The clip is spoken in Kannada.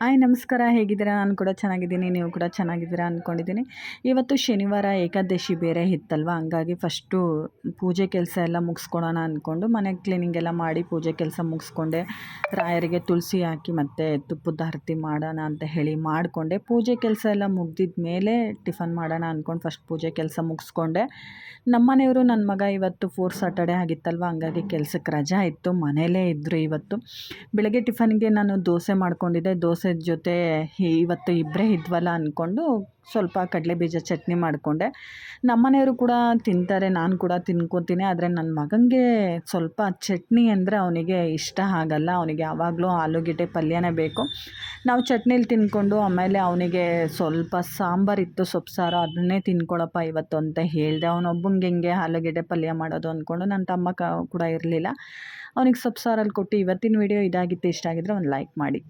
ಹಾಯ್ ನಮಸ್ಕಾರ, ಹೇಗಿದ್ದೀರಾ? ನಾನು ಕೂಡ ಚೆನ್ನಾಗಿದ್ದೀನಿ, ನೀವು ಕೂಡ ಚೆನ್ನಾಗಿದ್ದೀರಾ ಅಂದ್ಕೊಂಡಿದ್ದೀನಿ. ಇವತ್ತು ಶನಿವಾರ ಏಕಾದಶಿ ಬೇರೆ ಇತ್ತಲ್ವ, ಹಂಗಾಗಿ ಫಸ್ಟು ಪೂಜೆ ಕೆಲಸ ಎಲ್ಲ ಮುಗಿಸ್ಕೊಳೋಣ ಅಂದ್ಕೊಂಡು ಮನೆ ಕ್ಲೀನಿಂಗ್ ಎಲ್ಲ ಮಾಡಿ ಪೂಜೆ ಕೆಲಸ ಮುಗಿಸ್ಕೊಂಡೆ. ರಾಯರಿಗೆ ತುಳಸಿ ಹಾಕಿ ಮತ್ತು ತುಪ್ಪದ ಆರತಿ ಮಾಡೋಣ ಅಂತ ಹೇಳಿ ಮಾಡಿಕೊಂಡೆ. ಪೂಜೆ ಕೆಲಸ ಎಲ್ಲ ಮುಗ್ದಿದ ಮೇಲೆ ಟಿಫನ್ ಮಾಡೋಣ ಅಂದ್ಕೊಂಡು ಫಸ್ಟ್ ಪೂಜೆ ಕೆಲಸ ಮುಗಿಸ್ಕೊಂಡೆ. ನಮ್ಮ ಮನೆಯವರು ನನ್ನ ಮಗ ಇವತ್ತು 4th ಸಾಟರ್ಡೆ ಆಗಿತ್ತಲ್ವ, ಹಂಗಾಗಿ ಕೆಲ್ಸಕ್ಕೆ ರಜಾ ಇತ್ತು, ಮನೆಯಲ್ಲೇ ಇದ್ದರು ಇವತ್ತು. ಬೆಳಗ್ಗೆ ಟಿಫನ್ಗೆ ನಾನು ದೋಸೆ ಮಾಡ್ಕೊಂಡಿದ್ದೆ. ದೋಸೆ ಜೊತೆ ಇವತ್ತು ಇಬ್ಬರೇ ಇದ್ವಲ್ಲ ಅಂದ್ಕೊಂಡು ಸ್ವಲ್ಪ ಕಡಲೆಬೀಜ ಚಟ್ನಿ ಮಾಡಿಕೊಂಡೆ. ನಮ್ಮ ಮನೆಯವರು ಕೂಡ ತಿಂತಾರೆ, ನಾನು ಕೂಡ ತಿನ್ಕೊತೀನಿ. ಆದರೆ ನನ್ನ ಮಗನಿಗೆ ಸ್ವಲ್ಪ ಚಟ್ನಿ ಅಂದರೆ ಅವನಿಗೆ ಇಷ್ಟ ಆಗಲ್ಲ. ಅವನಿಗೆ ಯಾವಾಗಲೂ ಆಲೂಗೆಡ್ಡೆ ಪಲ್ಯನೇ ಬೇಕು. ನಾವು ಚಟ್ನಿಲಿ ತಿಂದ್ಕೊಂಡು ಆಮೇಲೆ ಅವನಿಗೆ ಸ್ವಲ್ಪ ಸಾಂಬಾರಿತ್ತು, ಸೊಪ್ಪು ಸಾರು, ಅದನ್ನೇ ತಿನ್ಕೊಳಪ್ಪ ಇವತ್ತು ಅಂತ ಹೇಳಿದೆ. ಅವನೊಬ್ಬನಿಗೆ ಹೆಂಗೆ ಆಲೂಗೆಡ್ಡೆ ಪಲ್ಯ ಮಾಡೋದು ಅಂದ್ಕೊಂಡು. ನನ್ನ ತಮ್ಮ ಕೂಡ ಇರಲಿಲ್ಲ. ಅವನಿಗೆ ಸೊಪ್ಪು ಸಾರಲ್ಲಿ ಕೊಟ್ಟು. ಇವತ್ತಿನ ವಿಡಿಯೋ ಇದಾಗಿತ್ತು. ಇಷ್ಟ ಆಗಿದ್ರೆ ಒಂದು ಲೈಕ್ ಮಾಡಿ.